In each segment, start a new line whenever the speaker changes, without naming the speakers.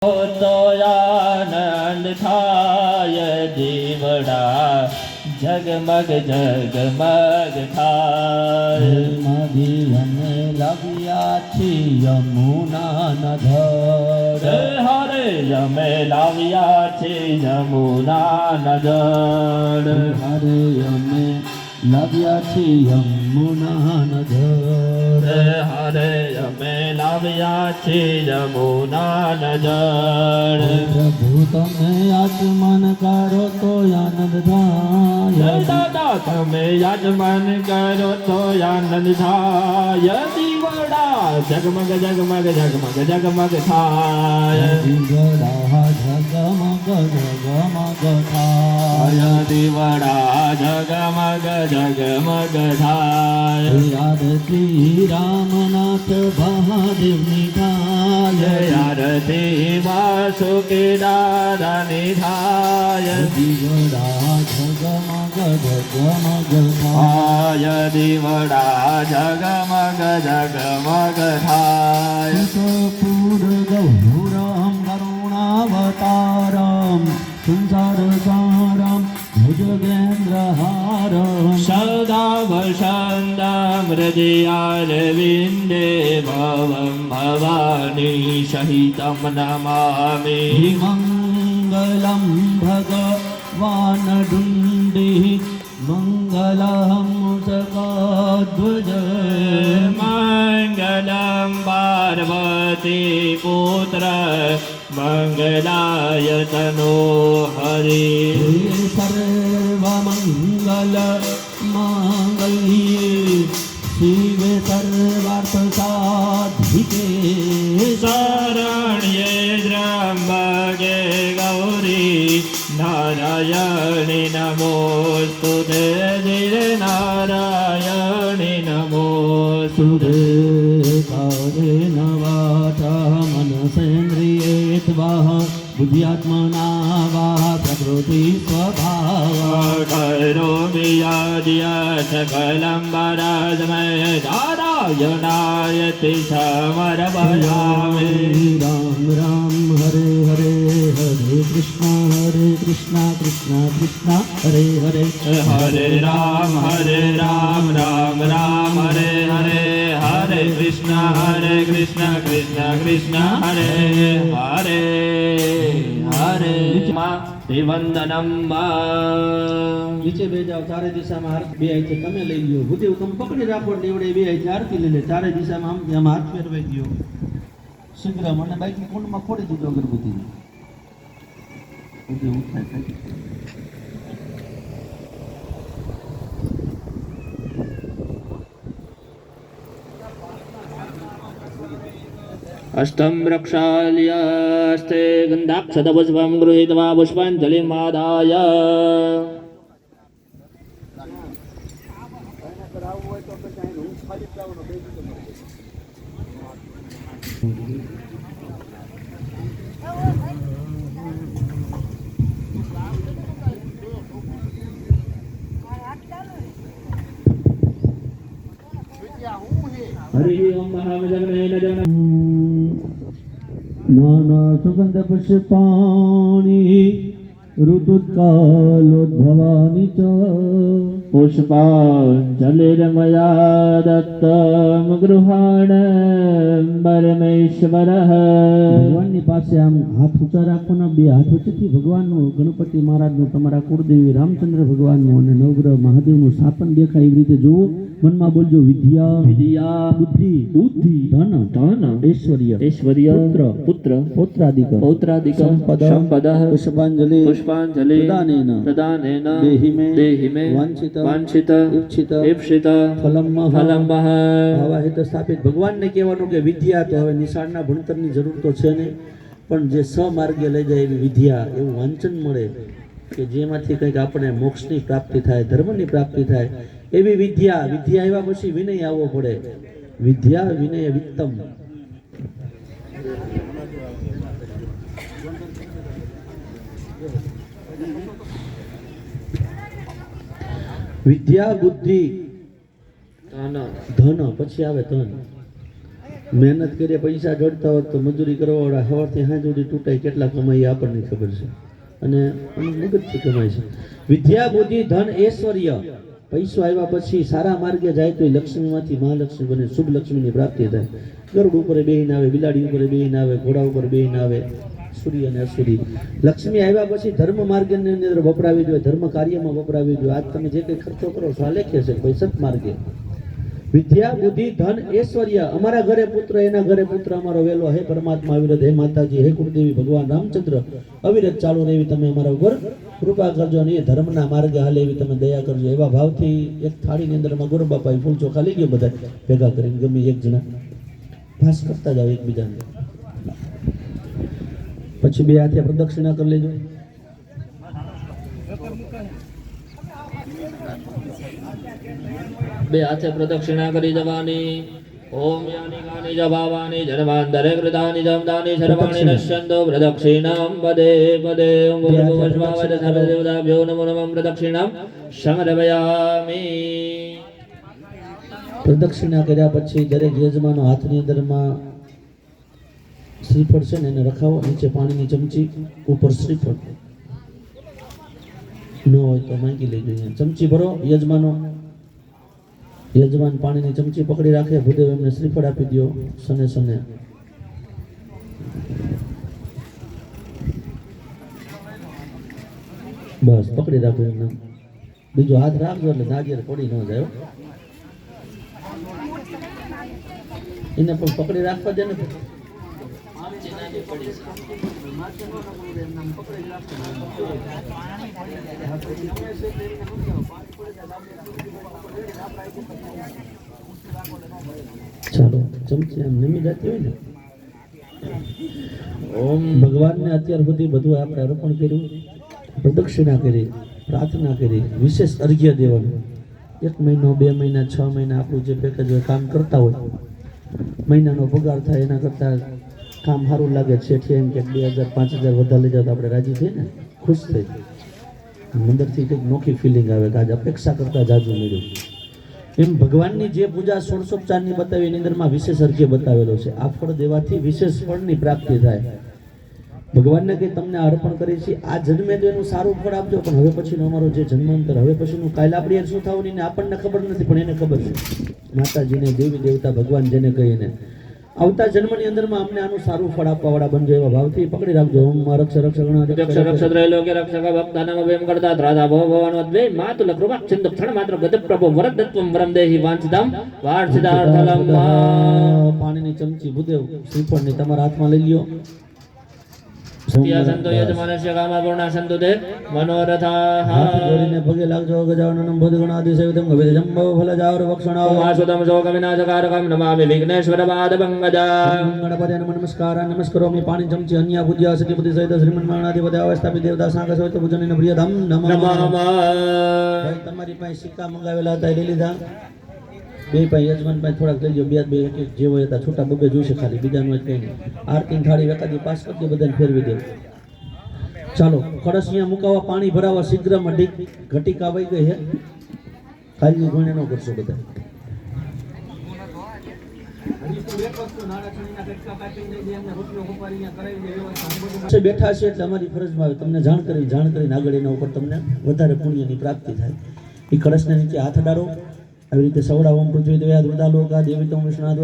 તો આનંદ થાય દીવડા જગમગ જગમગ થાય.
અમે લાવ્યા છીએ યમુના નધર.
હરે અમે લાવ્યા છીએ યમુના નજર.
હરે અમે લાવ્યા છીએ યમુના નધર.
હરે અમે લાવ્યા છીએ યમુના નજર.
પ્રભુ તમે આચમન કરો તો આનંદ થાય.
દાદા તમે યજમાન કરો તો આનંદ થાય. દીવડા જગમગ જગમગ જગમગ જગમગ થાય.
દીવડા ઝગમગ ઝગમગ થાય.
દીવડા જગમગ જગમગ થાય.
આરતી રામનાથ મહાદેવની થાય.
આરતી વાસુકી દાદાની થાય.
દીવડા ઝગમગ ઝગમગ થાય.
દીવડા જગમગ જગમગ થાય.
પૂર ગૌરમ કરુણાવતારમ સંસાર સારમ ભુજગેન્દ્રહારમ.
સદા વસંતમ હૃદયારવિંદે ભવમ ભવાની સહિતમ નમામિ.
મંગલમ ભગવાન ડુંડી મંગલમ મુસકાધ્વજ.
મંગલમ પાર્વતી પુત્ર મંગલાય તનો હરિ.
સર્વમંગલ માંગલ્યે શિવે સર્વાર્થ સાધિકે.
શરણ્યે ત્ર્યંબકે ગૌરી નારાયણી નમોસ્તુતે. નારાયણી નમોસ્તુતે.
કારે નવાચા મનસેન્દ્રિયે ત્વા બુદ્ધ્યાત્મના વા પ્રકૃતિ સ્વભાવ.
કરોમિ યદ્ય સકલં વરદમય નારાયણાયતિ સમર્પયામિ.
રામ રામ હરે હરે હરે કૃષ્ણ કૃષ્ણ કૃષ્ણ હરે હરે.
હરે રામ રામ રામ હરે હરે. હરે કૃષ્ણ કૃષ્ણ કૃષ્ણ હરે હરે. હરે વંદનમ.
નીચે બે જાઓ. ચારે દિશામાં હાથ બે હાથે તમે લઈ લ્યો. ભૂદેવ તમે પકડી રાખો એટલે એવડે બે હાથે આરતી લઈ લે. ચારે દિશામાં આમ હાથ ફેરવાઈ ગયો. શીઘ્ર મને બાઈકની કુંડમાં ખોડી દીધો અગરબત્તીને. ભૂદેવ ઉઠાય.
અષ્ટમ પ્રક્ષાલ્યસ્તે ગંધાક્ષતપુષ્પં ગૃહીત્વા પુષ્પાંજલિમાદાય. હરિ ઓમ મહામજગ્નેન જન.
નાના સુગંધ પુષ્પાણી ઋતુકાલોદ્ભવાની ચ.
પુષ્પાંજલિર્મયા દત્તમ ગૃહાણ પરમેશ્વરઃ.
ભગવાનની પાસે આમ હાથ ઊંચા રાખવાના. બે હાથ વચ્ચેથી ભગવાનનું, ગણપતિ મહારાજનું, તમારા કુળદેવી રામચંદ્ર ભગવાનનું અને નવગ્રહ મહાદેવનું સ્થાપન દેખાય એવી રીતે જુઓ. મનમાં બોલજો વિદ્યા
વિદ્યા
બુદ્ધિ
બુદ્ધિ
ધન
ધન
ઐશ્વર્ય
ઐશ્વર્ય
પુત્ર
પુત્ર
પૌત્રાદિક
પૌત્રાદિક
સંપદ
સંપદઃ
પુષ્પાંજલિ
પુષ્પાંજલિ
પ્રદાનેન
પ્રદાનેન
દેહિ મે
વાંછિત
ઈપ્સિત
ઈપ્સિત
ફલમ
ફલમ
આવા હેત સ્થાપિત. ભગવાનને કહેવાનું કે વિદ્યા તો હવે નિશાળના ભણતરની જરૂર તો છે નહીં, પણ જે સમાર્ગે લઈ જાય એવી વિદ્યા, એવું વાંચન મળે કે જેમાંથી કંઈક આપણે મોક્ષની પ્રાપ્તિ થાય, ધર્મની પ્રાપ્તિ થાય એવી વિદ્યા. વિદ્યા આવ્યા પછી વિનય આવવો પડે. વિદ્યા વિનય વિત્તમ. વિદ્યા બુદ્ધિ ધન, પછી આવે ધન. મહેનત કરીએ પૈસા જોડતા હોત તો મજૂરી કરવાવાળા સવારથી સાંજ સુધી તૂટાય કેટલા કમાઈ આપણને ખબર છે અને મગજથી કમાય છે. વિદ્યા બુદ્ધિ ધન ઐશ્વર્ય પૈસો આવ્યા પછી સારા માર્ગે જાય તો એ લક્ષ્મીમાંથી મહાલક્ષ્મી બને, શુભ લક્ષ્મીની પ્રાપ્તિ થાય. ગરુડ ઉપર બેહીને આવે, બિલાડી ઉપર બેહીને આવે, ઘોડા ઉપર બેહીને આવે, સૂર્ય અને અસુરી. લક્ષ્મી આવ્યા પછી ધર્મ માર્ગની અંદર વપરાવી જોઈએ, ધર્મ કાર્યમાં વપરાવી જોઈએ. આજ તમે જે કંઈ ખર્ચો કરો છો આ લેખે છે ભાઈ સત્માર્ગે. વિદ્યા બુદ્ધિ ધન ઐશ્વર્ય. અમારા ઘરે પુત્ર, એના ઘરે પુત્ર અમારો વેલો. હે પરમાત્મા અવિરત, હે માતાજી, હે કુળદેવી, ભગવાન રામચંદ્ર અવિરત ચાલુ રહે એવી તમે અમારા ઉપર કૃપા કરજો અને એ ધર્મના માર્ગે હાલે એવી તમે દયા કરજો. એવા ભાવથી એક થાળીની અંદરમાં ગુરુ બાપાએ ફૂલ ચોખા લઈ ગયો બધા ભેગા કરીને ગમે એક જણા ભાસ કરતા જાવ એકબીજાને. પછી બે હાથે પ્રદક્ષિણા કરી લેજો.
બે હાથે પ્રદક્ષિણા કરી જવાની. ઓમ યાની કાની જ ભાવાની જન્માંતરે કૃતાની જમદાની સર્વાણી નશ્યંતો પ્રદક્ષિણામ પદે પદે. ઓમ ભૂર્ભુવસ્વાવદ સર્વદેવતાભ્યો નમો નમઃ. પ્રદક્ષિણામ સમર્પયામિ.
પ્રદક્ષિણા કર્યા પછી દરેક યજમાનો હાથની અંદરમાં શ્રીફળ છે ને એને રખાવો. નીચે પાણીની ચમચી, ઉપર શ્રીફળ. ન હોય તો માંગી લેજો. ચમચી ભરો. યજમાન પાણીની ચમચી પકડી રાખે. ભૂદેવ એમને શ્રીફળ આપી દો સને સને. બસ પકડી રાખો એમને. બીજો હાથ રાખજો એટલે નાગિયેર પડી ન જાય. એને પણ પકડી રાખવા દે ને. ચાલો ચમચી આમ નમી જતી હોય ને. ઓમ ભગવાનને અત્યાર સુધી બધું આપણે અર્પણ કર્યું, પ્રદક્ષિણા કરી, પ્રાર્થના કરી, વિશેષ અર્ઘ્ય દેવાનું. 1 મહિનો 2 મહિના 6 મહિના આપણું જે પેકેજ હોય કામ કરતા હોય, મહિનાનો પગાર થાય એના કરતાં કામ સારું લાગે છે એમ કે 2000 5000 વધારે લઈ જાવ તો આપણે રાજી થઈએ ને, ખુશ થઈ અંદરથી કંઈક નોખી ફિલિંગ આવે કે આજ અપેક્ષા કરતાં જાજુ મળ્યું. એમ ભગવાનની જે પૂજા 16 બતાવી એની અંદરમાં વિશેષ અર્ઘ્ય બતાવેલો છે. આ ફળ દેવાથી વિશેષ ફળની પ્રાપ્તિ થાય. ભગવાનને કંઈ તમને અર્પણ કરી છે આ જન્મે તો એનું સારું ફળ આપજો, પણ હવે પછીનો અમારો જે જન્માંતર, હવે પછીનું કાલ આપણી શું થવું ને આપણને ખબર નથી, પણ એને ખબર છે. માતાજીને, દેવી દેવતા, ભગવાન જેને કહીને આવતા જન્મની અંદરમાં અમને આનું સારું ફળ આપવા વાળા બનજો એવા ભાવથી પકડી રાખજો. ઓમ રક્ષ રક્ષગણ
રક્ષ રક્ષ ત્રૈલોક્ય રક્ષક ભક્તાનામ અભયમ કરતા ત્રાદા ભવ ભવાનો દ્વે માતુલ કૃપા ચિંત ક્ષણ માત્ર ગત પ્રભુ વરદત્વમ વરમ દેહી વાંચિતમ વાર્ષિતાર્થલમ.
પાણીની ચમચી ભૂદેવ શ્રીફળની તમારા હાથમાં લઈ લ્યો.
સંતો યજમાનસ્ય કામા પૂર્ણા સંતુ તે મનોરથાઃ.
હાથ જોડીને પગે લાગજો. ગજાનનમ ભૂતગણાદિ સેવિતમ ગવિજંબવ ફલજાવર વક્ષણાવ
વાસુતમ શોક વિનાશકારકમ નમામિ વિઘ્નેશ્વર પાદ પંકજમ.
ગણપતિ નમસ્કાર નમસ્કરોમિ. પાણી ચમચી અન્ય પૂજ્ય સતી બુદ્ધિ સહિત શ્રીમન્માણાધિપતિ અવસ્થાપિત દેવતા સાંગ સહિત પૂજનીય પ્રિયધામ નમઃ. તમારી પાસે સિક્કા મંગાવેલા હતા એ લઈ લીધા. બે પાસે યજમાન પાસે થોડાક લઈ જાઓ. બે એક જે હોય હતા છૂટા બબે જોઈશે ખાલી, બીજાનું કંઈ નહીં. આરતીની થાળી એકાદી પાસ કરી દે, બધાને ફેરવી દે. ચાલો કળશ અહીંયા મુકાવા, પાણી ભરાવા. શીઘ્રમાં ઘટીક આવી ગઈ છે. કાલની ગુણે ન કરશો બધા. બેઠા છે એટલે અમારી ફરજમાં આવે તમને જાણ કરીને આગળ એના ઉપર તમને વધારે પુણ્યની પ્રાપ્તિ થાય. એ કળશને નીચે હાથ અડાડો. આવી રીતે સૌડા ઓમ પૃથ્વી દેવ્યા દુર્દાલોકા દેવીતમ વિષ્ણુનાથ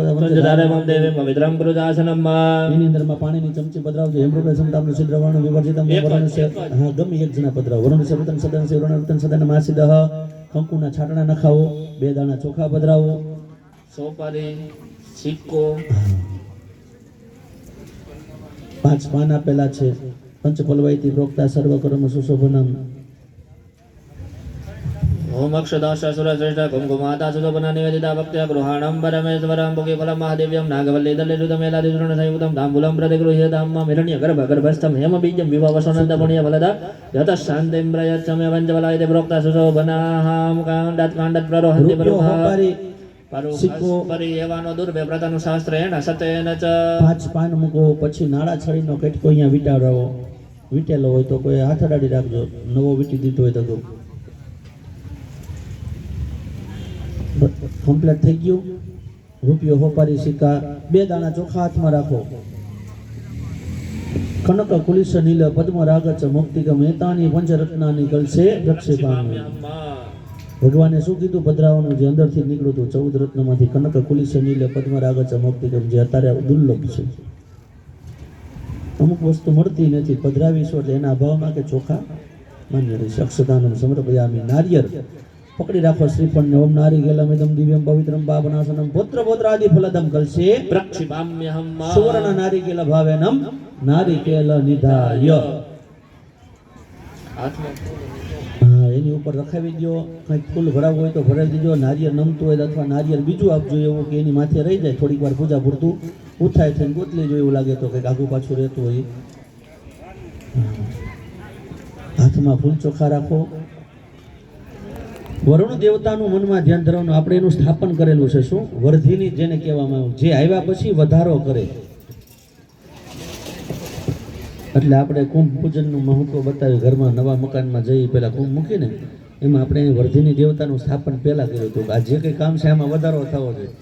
પવિત્રમ કૃતાસનમ.
એની અંદરમાં પાણીની ચમચી પધરાવજો. હેમરૂપે સમતામનું છિદ્રવર્ણ વિવર્જિતમ વરણ છે. હા ગમે એક જણા પધરાવો. વરણ છે વતન સદન છે વરણ વતન સદન માસિદહ. કંકુના છાટણા નખાવો. 2 દાણા ચોખા પધરાવો.
સોપારી, સિક્કો,
5 પાન આપેલા છે. પંચફલવાઈથી પ્રોક્તા સર્વકર્મ સુશોભનમ.
ઓમ અક્ષદાશ સુર શ્રેષ્ઠ કુમકુમાતા સુશોભના નિવેદિતા ભક્ત્યા ગૃહાણમ પરમેશ્વરમ ભોગે ફલમ મહાદેવ્યમ નાગવલ્લી દલ્લિરુતમેલાદિ સુરણ સંયુતમ તાંબૂલમ પ્રતિગૃહ્યતામ હિરણ્ય ગર્ભસ્થમ હેમ બીજમ વિવાવસનંદ પુણ્ય ફલદા યત શાંતિમ પ્રયચ્છમે પંચફલાયતે પ્રોક્તા સુશોભનાહામ કાંડાત કાંડાત પ્રરોહંતિ પરી એવાનો દુર્ભે પ્રતાનું શાસ્ત્ર એના સતેન ચ.
5 પાન મૂકો. પછી નાળા છડીનો કટકો અહીંયા વીટાડો. વીટેલો હોય તો કોઈ હાથ અડાડી રાખજો. નવો વીટી દીધો હોય તો કમ્પ્લીટ થઈ ગયું. રૂપિયો હોપારી સિક્કા 2 દાણા ચોખા હાથમાં રાખો. કનક કુલિશ નીલ પદ્મ રાગચ મુક્તિક મહેતાની પંચરત્નાની કલશે પ્રક્ષેપામી. ભગવાને શું કીધું પધરાવાનું? જે અંદરથી નીકળ્યું હતું 14 રત્નમાંથી કનક કુલિશ નીલ પદ્મ રાગચ મુક્તિકમ, જે અત્યારે દુર્લભ છે. અમુક વસ્તુ મળતી નથી, પધરાવીશું એટલે એના અભાવમાં કે ચોખા માન્ય રહેશે. અક્ષતાનમ સમર્પયામિ. નારિયેળ પકડી રાખો શ્રીફળને. ઓમ નારિકેલમિદં દિવ્યમ પવિત્રમ પાપનાશનમ પુત્ર પુત્રાદિ ફલદમ કલશે
પ્રક્ષિપામ્યહમ
સુવર્ણ નારિકેલ ભાવેનમ નારિકેલ નિધાય. હા, એની ઉપર રખાવી દો. કંઈક ફૂલ ભરાવવું હોય તો ભરાવી દીજો. નારિયેળ નમતું હોય અથવા નારિયેળ બીજું આપજો એવું કે એની માથે રહી જાય. થોડીક વાર પૂજા પૂરતું ઉઠાય થઈને ગોતલી જો એવું લાગે તો કંઈક આગું પાછું રહેતું હોય. હાથમાં ફૂલ ચોખા રાખો. વરુણ દેવતાનું મનમાં ધ્યાન ધરવાનું. આપણે એનું સ્થાપન કરેલું છે. શું? વર્ધિની જેને કહેવામાં આવે, જે આવ્યા પછી વધારો કરે. એટલે આપણે કુંભ પૂજનનું મહત્વ બતાવ્યું. ઘરમાં નવા મકાનમાં જઈ પહેલા કુંભ મૂકીને એમાં આપણે વર્ધિની દેવતાનું સ્થાપન પહેલા કર્યું હતું. આ જે કંઈ કામ છે આમાં વધારો થવો જોઈએ.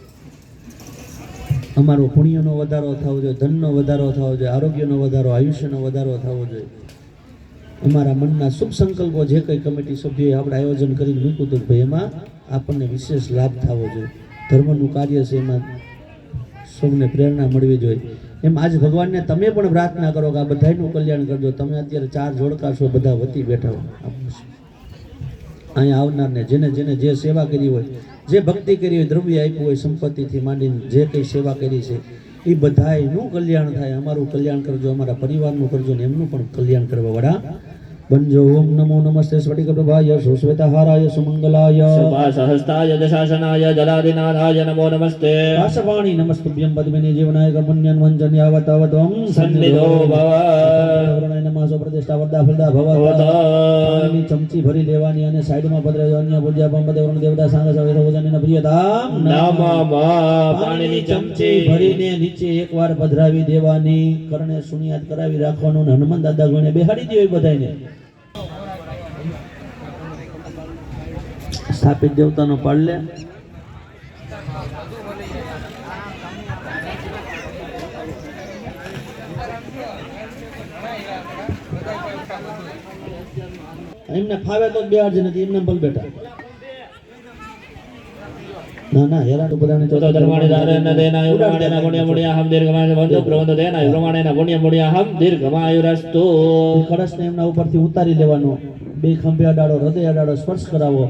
અમારો પુણ્યનો વધારો થવો જોઈએ, ધનનો વધારો થવો જોઈએ, આરોગ્યનો વધારો, આયુષ્યનો વધારો થવો જોઈએ. અમારા મનના શુભ સંકલ્પો જે કંઈ કમિટી સભ્યોએ આપણે આયોજન કરીને મૂક્યું હતું ભાઈ એમાં આપણને વિશેષ લાભ થવો જોઈએ. ધર્મનું કાર્ય છે એમાં સૌને પ્રેરણા મળવી જોઈએ. એમ આજ ભગવાનને તમે પણ પ્રાર્થના કરો કે આ બધાનું કલ્યાણ કરજો. તમે અત્યારે 4 જોડકા છો, બધા વતી બેઠા હો. અહીંયા આવનારને જેને જેને જે સેવા કરી હોય, જે ભક્તિ કરી હોય, દ્રવ્ય આપ્યું હોય, સંપત્તિથી માંડીને જે કંઈ સેવા કરી છે એ બધાયનું કલ્યાણ થાય. અમારું કલ્યાણ કરજો, અમારા પરિવારનું કરજો ને એમનું પણ કલ્યાણ કરવા વાળા બનજો. ઓમ નમો નમસ્તે સ્ફટિકપ્રભાય સુશ્વેતહારાય સુમંગલાય
સહસ્તાય દશાસનાય જલાધિનાથાય નમો નમસ્તે.
આશવાણી નમસ્તુભ્યમ પદ્મિની જીવનાય ગમન્યન વંચન્યાવતાવતમ
સન્નિધો ભવ.
નમઃ પ્રતિષ્ઠા વરદા ફલદા ભવત. પાણીની ચમચી ભરી લેવાની અને સાઈડમાં પધરાવી અન્ય પૂજ્ય પંપદે વરુણ દેવતા સાંગ સવેત ભોજનના પ્રિયતામ
નમઃ. પાણીની ચમચી
ભરીને નીચે એકવાર પધરાવી દેવાની. કરણે સુનિયાદ કરાવી રાખવાનું. હનુમાન દાદા ગણે બેહાડી દેવી બધાને. સ્થાપિત દેવતાનો પાડલે. એમને ફાવે તો બેહાડ નથી, એમને ભલ બેઠા. ના ના હેરા તો બધાને
તો ધર્માણી ધારેન દેનાય પ્રમાણેના પુણ્ય પુણ્ય હમ દીર્ઘમાય બંધો પ્રબંધ દેનાય પ્રમાણેના પુણ્ય પુણ્ય હમ દીર્ઘમાયુરસ્તુ.
કળશને એમના ઉપરથી ઉતારી લેવાનો. 2 ખંભે અડાડો, હૃદય અડાડો, સ્પર્શ કરાવો.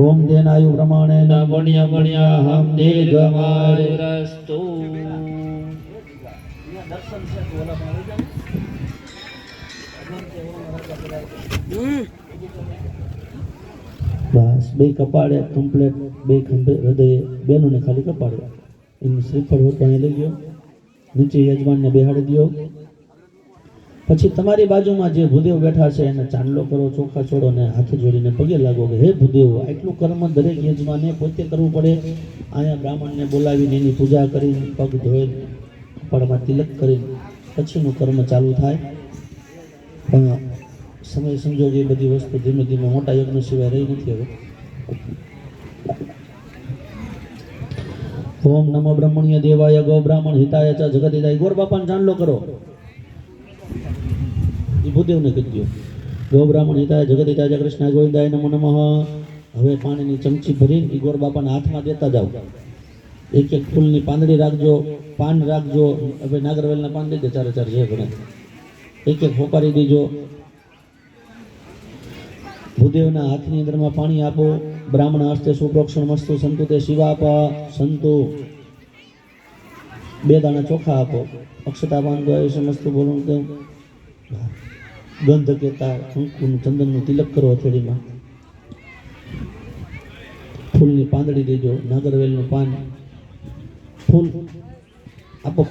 ઓમ દેનાયુ પ્રમાણેના
પુણ્ય પુણ્ય હમ દીર્ઘમાયુરસ્તુ.
બસ 2 કપાળે કમ્પ્લેટ, 2 ખંભે હૃદય, બેનોને ખાલી કપાળે. એનું શ્રીફળ હોય પણ લઈ ગયો. નીચે યજમાનને બેહાડી દો. પછી તમારી બાજુમાં જે ભૂદેવ બેઠા છે એને ચાંદલો કરો, ચોખા છોડો ને હાથ જોડીને પગે લાગો કે હે ભૂદેવ. આટલું કર્મ દરેક યજમાને પોતે કરવું પડે. અહીંયા બ્રાહ્મણને બોલાવીને એની પૂજા કરીને પગ ધોઈ કપાળમાં તિલક કરીને પછીનું કર્મ ચાલુ થાય. પણ સમય સંજોગ એ બધી વસ્તુ ધીમે ધીમે મોટા યજ્ઞ સિવાય રહી નથી હવે. ઓમ નમો બ્રહ્મણ્ય દેવાય ગો બ્રાહ્મણ હિતાય ચ જગત હિતાય. ગોર બાપાને ચાંદલો કરો. એ ભૂદેવને કહી દો. ગો બ્રાહ્મણ હિતાય જગત હિતાય કૃષ્ણ ગોવિંદાય નમો નમઃ. હવે પાણીની ચમચી ભરીને એ ગોર બાપાના હાથમાં દેતા જાઓ. એક એક ફૂલની પાંદડી રાખજો, પાન રાખજો. હવે નાગરવેલના પાન દઈ દે 4 જે ભણે. એક એક હોપારી દેજો. ભૂદેવના હાથની અંદરમાં પાણી આપો. બ્રાહ્મણ હસ્તે સુપ્રોક્ષણ મસ્તુ સંતુ તે શિવાપ સંતુ. 2 દાણા ચોખા આપો. અક્ષતા પાન ગોય સમસ્તુ બોલું તેમ. ગંધ કેતા કંકુનું ચંદનનું તિલક કરો હથેળીમાં. ફૂલની પાંદડી દેજો, નાગરવેલનું પાન, ફૂલ આપો.